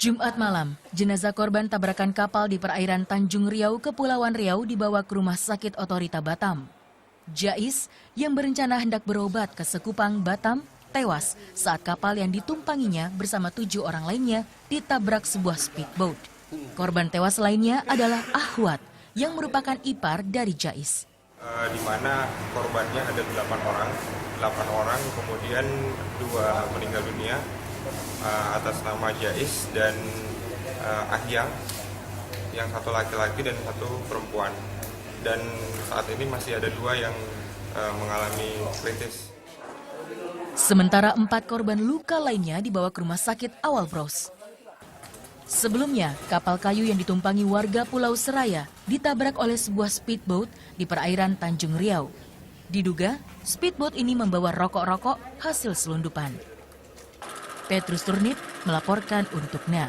Jumat malam, jenazah korban tabrakan kapal di perairan Tanjung Riau, Kepulauan Riau dibawa ke Rumah Sakit Otorita Batam. Jais yang berencana hendak berobat ke Sekupang, Batam, tewas saat kapal yang ditumpanginya bersama 7 orang lainnya ditabrak sebuah speedboat. Korban tewas lainnya adalah Ahwat yang merupakan ipar dari Jais. Di mana korbannya ada 8 orang, kemudian 2 meninggal dunia atas nama Jais dan Ahyang, yang satu laki-laki dan satu perempuan. Dan saat ini masih ada 2 yang mengalami kritis. Sementara 4 korban luka lainnya dibawa ke Rumah Sakit Awal Bros. Sebelumnya, kapal kayu yang ditumpangi warga Pulau Seraya ditabrak oleh sebuah speedboat di perairan Tanjung Riau. Diduga, speedboat ini membawa rokok-rokok hasil selundupan. Petrus Turnip melaporkan untuk NET.